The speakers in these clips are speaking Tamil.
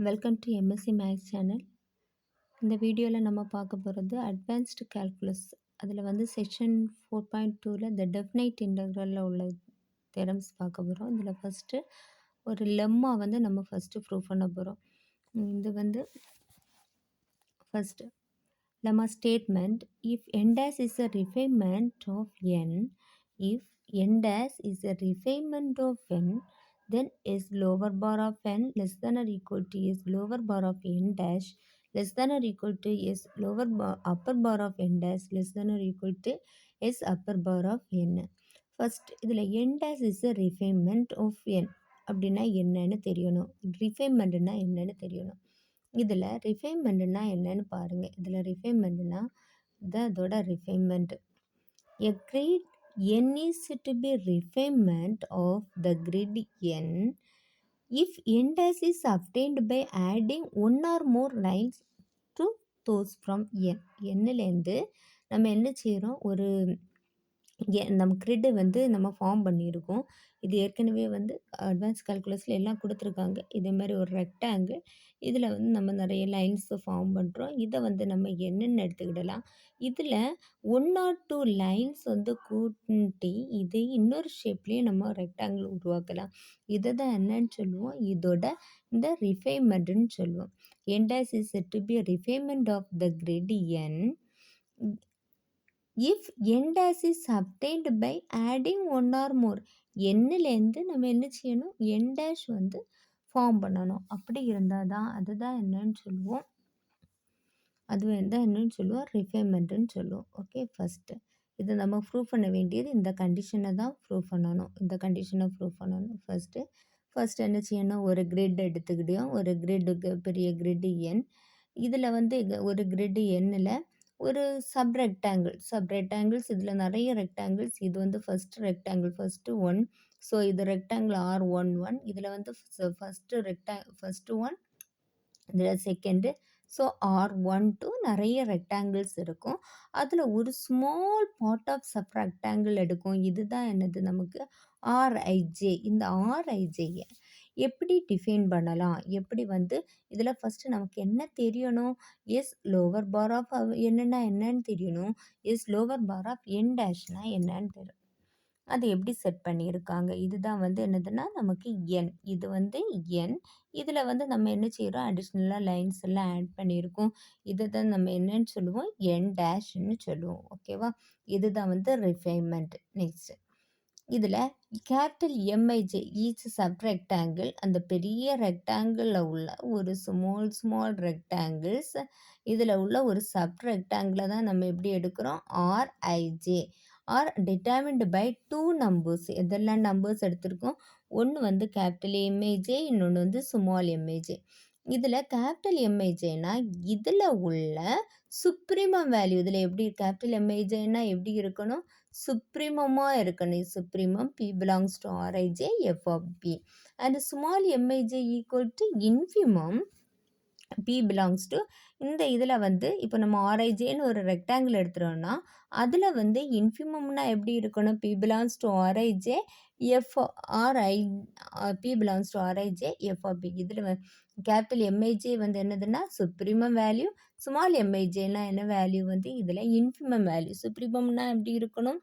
Welcome to MSc maths channel. இந்த வீடியோவில் நம்ம பார்க்க போகிறது அட்வான்ஸ்டு கால்குலஸ். அதில் வந்து செக்ஷன் 4.2ல் த டெஃபினைட் இன்டெக்ரலில் உள்ள தியரம்ஸ் பார்க்க போகிறோம். இதில் ஃபஸ்ட்டு ஒரு லெம்மா வந்து நம்ம ஃபஸ்ட்டு ப்ரூவ் பண்ண போகிறோம். இது வந்து first lemma statement: if n dash is a refinement of n, if n dash is a refinement of n, then s lower bar of n less than or equal to s lower bar of n dash less than or equal to s lower bar upper bar of n dash less than or equal to s upper bar of n. First இதில் n dash is a refinement of n அப்படின்னா என்னன்னு தெரியணும். ரிஃபைன்மெண்ட்னா என்னன்னு தெரியணும். இதில் ரிஃபைன்மெண்ட்னா என்னன்னு பாருங்கள். இதில் ரிஃபைன்மெண்ட்னா அதோட refinement a grid n is to be refinement of the grid n if n dash is obtained by adding one or more lines to those from n. என்னிலேருந்து நம்ம என்ன செய்கிறோம், ஒரு நம்ம கிரிட்டு வந்து நம்ம ஃபார்ம் பண்ணியிருக்கோம். இது ஏற்கனவே வந்து அட்வான்ஸ் கால்குலஸில் எல்லாம் கொடுத்துருக்காங்க. இதே மாதிரி ஒரு ரெக்டாங்கிள், இதில் வந்து நம்ம நிறைய லைன்ஸை ஃபார்ம் பண்ணுறோம். இதை வந்து நம்ம என்னென்னு எடுத்துக்கிடலாம். இதில் 1 or 2 லைன்ஸ் வந்து கூட்டி இதை இன்னொரு ஷேப்லேயும் நம்ம ரெக்டாங்கிள் உருவாக்கலாம். இதை தான் என்னன்னு சொல்லுவோம், இதோட இந்த ரிஃபைன்மெண்ட்டுன்னு சொல்லுவோம். n dash is said to be a refinement of the grid n if n dash is obtained by adding one or more. என்னிலேருந்து நம்ம என்ன செய்யணும், n dash வந்து ஃபார்ம் பண்ணணும். அப்படி இருந்தால் தான் அதுதான் என்னன்னு சொல்லுவோம், என்னன்னு சொல்லுவோம், ரிஃபைன்மெண்ட்டுன்னு சொல்லுவோம். ஓகே, ஃபஸ்ட்டு இதை நம்ம ப்ரூவ் பண்ண வேண்டியது இந்த கண்டிஷனை தான் ப்ரூவ் பண்ணணும். இந்த கண்டிஷனை ப்ரூவ் பண்ணணும். ஃபஸ்ட்டு என்ன செய்யணும், ஒரு கிரிட் எடுத்துக்கிட்டோம். ஒரு கிரிட்டுக்கு பெரிய கிரிட்டு என். இதில் வந்து ஒரு கிரிட்டு எண்ணில் ஒரு சப்ரெக்டாங்கிள்ஸ் இதில் நிறைய ரெக்டாங்கிள்ஸ். இது வந்து ஃபஸ்ட்டு ரெக்டாங்கிள், ஃபஸ்ட்டு 1. ஸோ இது ரெக்டாங்கிள் R11. இதில் வந்து ஃபஸ்ட்டு 1, இதில் செகண்டு. ஸோ R12 நிறைய ரெக்டாங்கிள்ஸ் இருக்கும். அதில் ஒரு small part of sub rectangle எடுக்கும். இதுதான் என்னது, நமக்கு RIJ. இந்த RIJயை எப்படி டிஃபைன் பண்ணலாம், எப்படி வந்து இதில் ஃபஸ்ட்டு நமக்கு என்ன தெரியணும், எஸ் லோவர் பார் ஆஃப் என்னன்னு தெரியணும், எஸ் லோவர் பார் ஆஃப் என் டேஷ்னா என்னன்னு தெரியும். அது எப்படி செட் பண்ணியிருக்காங்க, இதுதான் வந்து என்னதுன்னா நமக்கு என். இது வந்து என். இதில் வந்து நம்ம என்ன செய்கிறோம், அடிஷ்னலாக லைன்ஸ் எல்லாம் ஆட் பண்ணியிருக்கோம். இதை தான் நம்ம என்னன்னு சொல்லுவோம், என் டேஷ்ன்னு சொல்லுவோம். ஓகேவா, இதுதான் வந்து ரிஃபைன்மெண்ட். நெக்ஸ்ட் இதில் capital MIJ each sub rectangle, அந்த பெரிய ரெக்டாங்கிளில் உள்ள ஒரு ஸ்மால் ரெக்டாங்கிள்ஸ், இதில் உள்ள ஒரு சப் ரெக்டாங்கிளை தான் நம்ம எப்படி எடுக்கிறோம், RIJ are determined by 2 numbers. எதெல்லாம் நம்பர்ஸ் எடுத்திருக்கோம், ஒன்று வந்து கேபிட்டல் MIJ, இன்னொன்று வந்து ஸ்மால் MIJ. இதில் கேபிட்டல் MIJனா இதில் உள்ள சுப்ரீமம் வேல்யூ. இதில் எப்படி கேபிட்டல் MIJனா எப்படி இருக்கணும், சுப்ரீமமாக இருக்கணும். Supremum P belongs to RIJ F of P and small MIJ equal to infimum P belongs to. இந்த இதில் வந்து இப்போ நம்ம RIJன்னு ஒரு ரெக்டாங்கிள் எடுத்துகிறோன்னா அதில் வந்து இன்ஃபிமம்னா எப்படி இருக்கணும், P belongs to RIJ F P belongs to RIJ F of P. இதில் கேபிட்டல் MIJ வந்து என்னதுன்னா சுப்ரீமம் வேல்யூ, ஸ்மால் MIJனா என்ன வேல்யூ வந்து இதில் இன்ஃபிமம் வேல்யூ. சுப்ரீமம்னா எப்படி இருக்கணும்,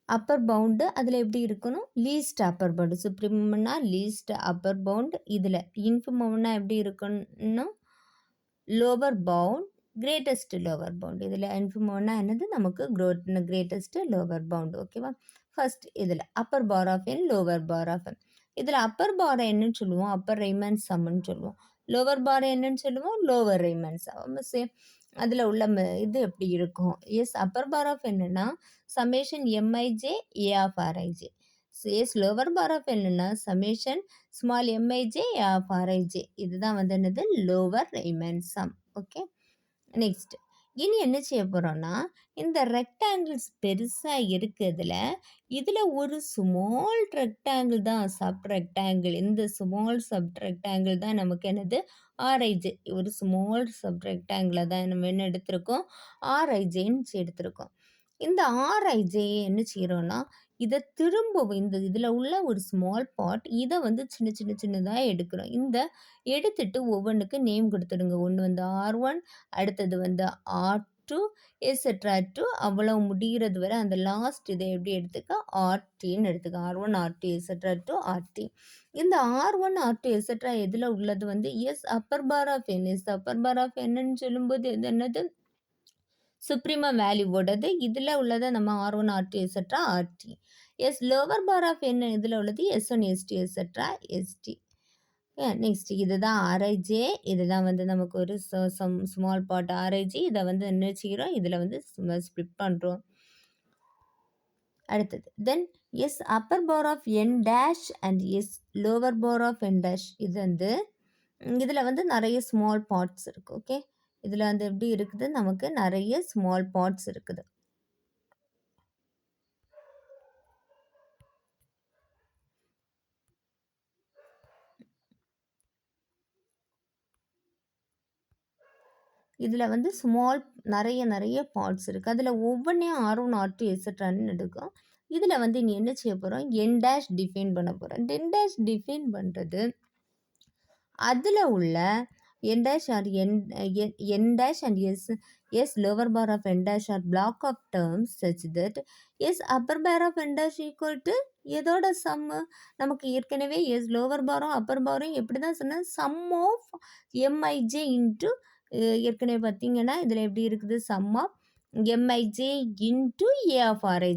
அப்பர் பவுண்டு. அதில் எப்படி இருக்கணும், லீஸ்ட் அப்பர் பவுண்டு. சுப்ரீமம்னா லீஸ்ட் அப்பர் பவுண்ட். இதில் இன்ஃபிமம்னா எப்படி இருக்கணும், lower bound, greatest lower bound. இதில் இன்ஃபிமம்னா என்னது, நமக்கு கிரேட்டஸ்ட் லோவர் பவுண்ட். ஓகேவா, ஃபர்ஸ்ட் இதில் upper bar of n, lower bar of n. இதில் அப்பர் பாரை என்னன்னு சொல்லுவோம், அப்பர் ரைமன் சம்னு சொல்லுவோம். லோவர் பாரை என்னன்னு சொல்லுவோம், லோவர் ரைமன் சம். சேம் அதில் உள்ள இது எப்படி இருக்கும், எஸ் அப்பர் பார் ஆஃப் என்னன்னா summation MIJ A of RIJ. S lower bar of என்னன்னா summation small MIJ A of RIJ. இதுதான் வந்து என்னது, lower Riemann sum. Okay, next இனி என்ன செய்ய போகிறோன்னா, இந்த ரெக்டாங்கிள்ஸ் பெருசாக இருக்குதுல, இதில் ஒரு ஸ்மால் ரெக்டாங்கிள் தான் சப் ரெக்டாங்கிள். இந்த ஸ்மால் சப் ரெக்டாங்கிள் தான் நமக்கு என்னது, RIJ. ஒரு ஸ்மால் சப் ரெக்டாங்கிளை தான் நம்ம என்ன எடுத்திருக்கோம், RIJன்னு எடுத்திருக்கோம். இந்த RIJ என்ன செய்கிறோன்னா இத திரும்பவும் இந்த இதில உள்ள ஒரு ஸ்மால் பார்ட் இத வந்து சின்ன சின்ன சின்னதா எடுக்கிறோம். எடுத்துட்டு ஒவ்வொன்னுக்கு நேம் குடுத்துடுங்க. ஒண்ணு வந்து R1 அடுத்தது வந்து R2 எக்ஸெட்ரா டூ அவ்வளவு முடியிறது வரை அந்த லாஸ்ட் இத எப்படி எடுத்துக்க RTன்னு எடுத்துக்க. R1, R2 etcetera two RT. இந்த R1, R2 எக்ஸெட்ரா எதுல உள்ளது வந்து upper bar of n. Upper bar of ன்னு சொல்லும்போது இது என்னது? சுப்ரீமம் வேல்யூவோடது. இதுல உள்ளத நம்ம R1, R2 etcetera RT. Lower bar of n இதுல உள்ளது S1, S2 etcetera ST. Next இதுதான் RIJ. இதுதான் வந்து நமக்கு ஒரு ஸ்மால் பார்ட் RIJ. இத வந்து என்ன செய்றோம்? இதுல வந்து ஸ்ப்ளிட் பண்றோம். அடுத்தது then upper bar of n dash and lower bar of n dash. இது வந்து இதுல வந்து நெறைய ஸ்மால் பார்ட்ஸ் இருக்கு. ஓகே. இதுல வந்து எப்படி இருக்குது? நமக்கு நெறைய ஸ்மால் பார்ட்ஸ் இருக்குது. இதுல வந்து நெறைய பார்ட்ஸ் இருக்கு. அதுல ஒவ்வொன்னையும் R1, R2 எக்ஸெட்ரான்னு எடுக்கும். இதுல வந்து நீ என்ன செய்ய போறோம்? n டேஷ் டிஃபைன் பண்ண போறோம். n டேஷ் டிஃபைன் பண்றது அதுல உள்ள n dash or n dash and s lower bar of n dash are block of terms such that s upper bar of n dash equal to எதோட சம்? நமக்கு ஏற்கனவே lower பாரும் அப்பர் பாரும் எப்படி தான் சொன்ன? சம் ஆஃப் mij இன்ட்டு ஏற்கனவே பார்த்தீங்கன்னா இதில் எப்படி இருக்குது? Sum of mij into A of rij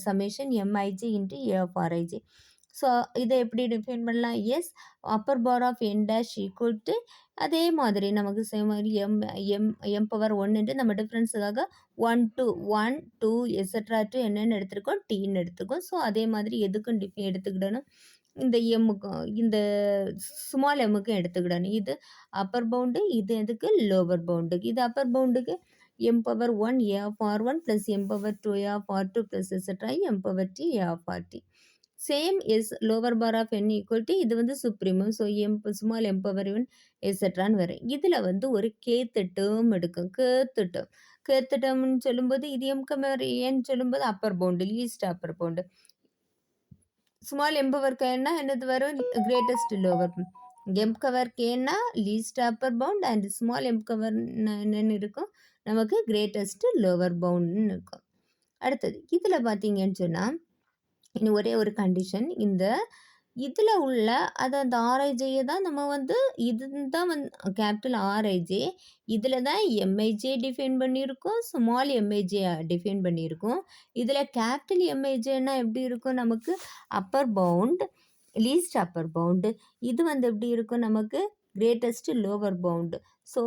summation mij into A of rij. So இதை எப்படி டிஃபைன் பண்ணலாம்? Upper bar of n dash equal to அதே மாதிரி நமக்கு சேம் மாதிரி m பவர் 1 நம்ம டிஃப்ரென்ஸுக்காக 1 2 எக்ஸெட்ரா டு என்னென்னு எடுத்திருக்கோம்? டீன்னு எடுத்துக்கோம். ஸோ அதே மாதிரி எதுக்கும் எடுத்துக்கிடணும்? இந்த எம்முக்கும் இந்த ஸ்மால் எம்முக்கும் எடுத்துக்கிடணும். இது அப்பர் பவுண்டு, இது எதுக்கு? லோவர் பவுண்டுக்கு. இது அப்பர் பவுண்டுக்கு m power 1 a of r1 plus m power 2 a of r2 plus etcetera m power t a of rt. Same lower bar of n equal to இது வந்து supremum. So small m power 1 எக்ஸெட்ரான்னு வரும். இதில் வந்து ஒரு கேத்து டேர்ம் எடுக்கும். கேத்து டேர்ம்னு சொல்லும்போது இது m கவர் ஏன்னு சொல்லும்போது upper bound, least upper bound. Small m power கேன்னா என்னது வரும்? Greatest lower. m கவர் கேன்னா least upper bound and small m power என்னன்னு இருக்கும்? நமக்கு கிரேட்டஸ்ட் லோவர் பவுண்ட்னு இருக்கும். அடுத்தது இதில் பார்த்தீங்கன்னு சொன்னால் இன்னும் ஒரே ஒரு கண்டிஷன். இதில் உள்ள அந்த ஆர்ஐஜேயை தான் நம்ம வந்து இதுதான் வந்து கேபிட்டல் ஆர்ஐஜே. இதில் தான் எம்ஐஜே டிஃபைன் பண்ணியிருக்கோம், ஸ்மால் எம்ஐஜே டிஃபைன் பண்ணியிருக்கோம். இதில் கேபிட்டல் எம்ஐஜேன்னா எப்படி இருக்கும்? நமக்கு upper bound, least upper bound. இது வந்து எப்படி இருக்கும்? நமக்கு கிரேட்டஸ்ட் லோவர் பவுண்டு. ஸோ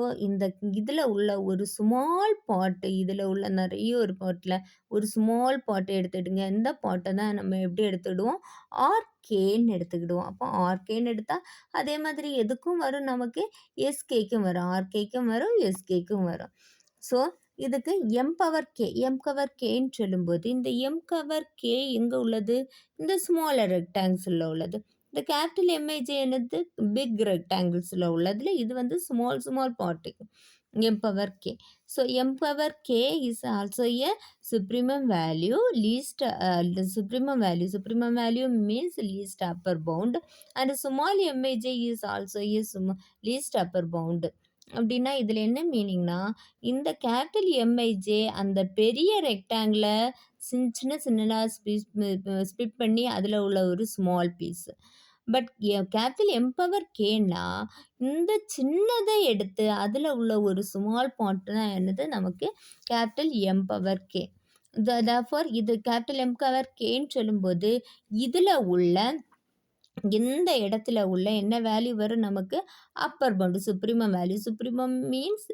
இதில் உள்ள ஒரு ஸ்மால் பாட்டு, இதில் உள்ள நிறைய ஒரு பாட்டில் ஒரு ஸ்மால் பாட்டை எடுத்துக்கிடுங்க. இந்த பாட்டை தான் நம்ம எப்படி எடுத்துக்கிடுவோம்? ஆர்கேன்னு எடுத்துக்கிடுவோம். அப்போ ஆர்கேன்னு எடுத்தால் அதே மாதிரி எதுக்கும் வரும்? நமக்கு எஸ்கேக்கும் வரும். ஆர்கேக்கும் வரும், எஸ்கேக்கும் வரும். ஸோ இதுக்கு m பவர் கேன்னு சொல்லும்போது இந்த m கவர் கே எங்கே உள்ளது? இந்த ஸ்மாலர் ரெக்டாங்கிள்ஸில் உள்ளது. இந்த கேபிட்டல் எம்ஐஜே என்னது? பிக் ரெக்டாங்கிள்ஸில் உள்ளதுல இது வந்து small பார்ட்டுக்கு m power k. So m power k is also a supremum value. Supremum value means least upper bound, and small mij is also a least upper bound. அப்படின்னா இதில் என்ன மீனிங்னா இந்த கேபிட்டல் எம்ஐஜே அந்த பெரிய ரெக்டாங்கிளை சின்ன சின்னதாக ஸ்பிட் பண்ணி அதில் உள்ள ஒரு small piece. But capital M power கேன்னா இந்த சின்னதை எடுத்து அதில் உள்ள ஒரு ஸ்மால் பார்ட் தான் என்னது? நமக்கு கேபிட்டல் எம் பவர் கே. தஃபோர் இது கேபிட்டல் எம் பவர் கேன்னு சொல்லும்போது இதில் உள்ள இந்த இடத்துல உள்ள என்ன வேல்யூ வரும்? நமக்கு Appar pound, supremum value. Supremum means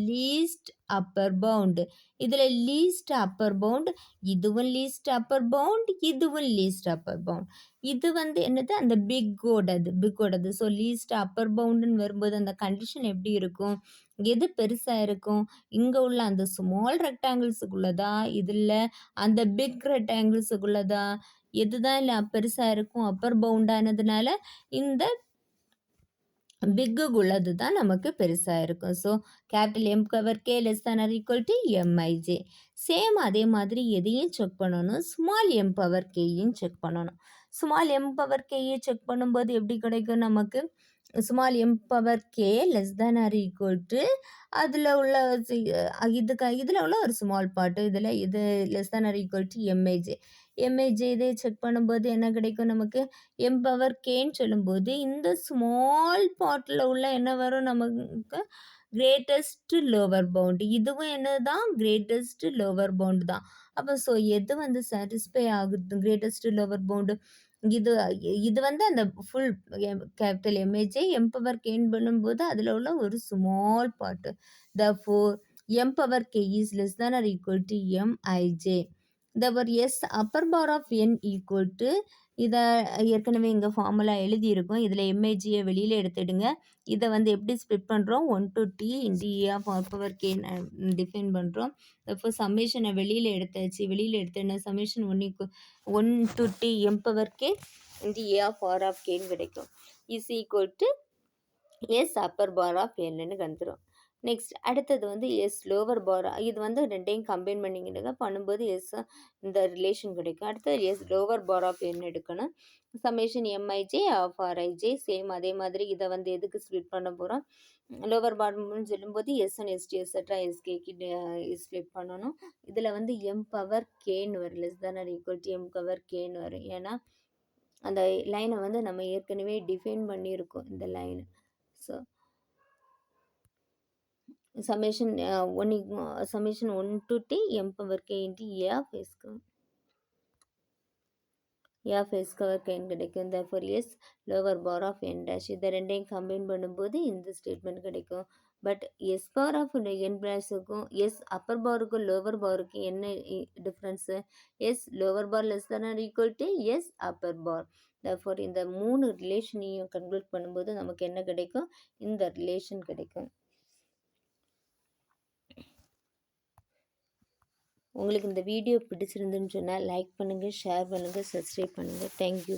least upper pound. இதில் லீஸ்ட் அப்பர் பவுண்ட், இதுவும் லீஸ்ட் அப்பர் பவுண்ட், இதுவும் லீஸ்ட் அப்பர் பவுண்ட். இது வந்து என்னது? அந்த பிக்கோடது. ஸோ லீஸ்ட் அப்பர் பவுண்டுன்னு வரும்போது அந்த கண்டிஷன் எப்படி இருக்கும்? எது பெருசாக இருக்கும்? இங்கே உள்ள அந்த ஸ்மால் ரெக்டாங்கிள்ஸுக்குள்ளதா, இதில் அந்த பிக் ரெக்டாங்கிள்ஸுக்குள்ளதா? எதுதான் இல்லை பெருசாக இருக்கும்? அப்பர் பவுண்டானதுனால இந்த பிக்குள்ளது தான் நமக்கு பெருசா இருக்கும். So capital M power K less than or equal to MIJ. Same அதே மாதிரி எதையும் செக் பண்ணணும். ஸ்மால் எம் பவர் கேயும் செக் பண்ணணும். ஸ்மால் எம் பவர் கேயை செக் பண்ணும்போது எப்படி கிடைக்கும் நமக்கு? Small M power K less than or equal to அதில் உள்ள இதில் உள்ள ஒரு ஸ்மால் பார்ட்டு இதில் இது less than or equal to MIJ. MIJ இதை செக் பண்ணும்போது என்ன கிடைக்கும் நமக்கு? எம் பவர் கேன்னு சொல்லும்போது இந்த ஸ்மால் பார்ட்டில் உள்ள என்ன வரும் நமக்கு? Greatest lower bound. இதுவும் என்னதான்? கிரேட்டஸ்ட் லோவர் பவுண்ட் தான். அப்போ ஸோ எது வந்து சாட்டிஸ்ஃபை ஆகுது கிரேட்டஸ்ட் லோவர் பவுண்டு? இது இது வந்து அந்த full capital MAJ M power கேன்னு பண்ணும்போது அதில் உள்ள ஒரு small part. therefore M power K is less than or equal to MIJ. therefore S upper bar of N equal to இதை ஏற்கனவே இங்கே ஃபார்முலா எழுதியிருக்கோம். இதில் எம்ஏஜியை வெளியில் எடுத்துடுங்க. இதை வந்து எப்படி ஸ்ப்ளிட் பண்ணுறோம்? 1 to t into A of R power K define பண்ணுறோம். இப்போ சம்மேஷனை வெளியில் எடுத்தாச்சு. வெளியில் எடுத்தேன்னா summation 1 to t M power K into A of R of கேன்னு கிடைக்கும். Is equal to S upper bar of என்னன்னு கண்டுரும். நெக்ஸ்ட் அடுத்தது வந்து எஸ் லோவர் பார். இது வந்து ரெண்டையும் கம்பைன் பண்ணிக்கிட்டுங்க பண்ணும்போது எஸ் இந்த ரிலேஷன் கிடைக்கும். அடுத்தது எஸ் லோவர் பார் ஆஃப் என் எடுக்கணும். சமேஷன் எம்ஐஜே ஆஃப் ஆர்ஐஜே சேம் அதே மாதிரி இதை வந்து எதுக்கு ஸ்ப்ளிட் பண்ண போகிறோம்? லோவர் பார்னு சொல்லும்போது எஸ்என் எஸ்டி எஸ்எட்ரா எஸ்கேக்கு ஸ்ப்ளிட் பண்ணணும். இதில் வந்து எம் பவர் கேன்னு வரும். Less than or equal to M power கேன்னு வரும். ஏன்னா அந்த லைனை வந்து நம்ம ஏற்கனவே டிஃபைன் பண்ணியிருக்கோம் இந்த லைனை. So summation 1 to t m power k into a of s cover k கிடைக்கும். therefore s lower bar of n dash. இதை ரெண்டையும் கம்பைன் பண்ணும்போது இந்த ஸ்டேட்மெண்ட் கிடைக்கும். But S bar of N பிராஸுக்கும் எஸ் அப்பர் பாருக்கும் லோவர் பாருக்கு என்ன difference? S lower bar less than or equal to S upper bar. therefore இந்த 3 ரிலேஷனையும் கன்க்ளூட் பண்ணும்போது நமக்கு என்ன கிடைக்கும்? இந்த ரிலேஷன் கிடைக்கும். உங்களுக்கு இந்த வீடியோ பிடிச்சிருந்துன்னு சொன்னால் லைக் பண்ணுங்கள், ஷேர் பண்ணுங்கள், சப்ஸ்கிரைப் பண்ணுங்கள். தேங்க்யூ.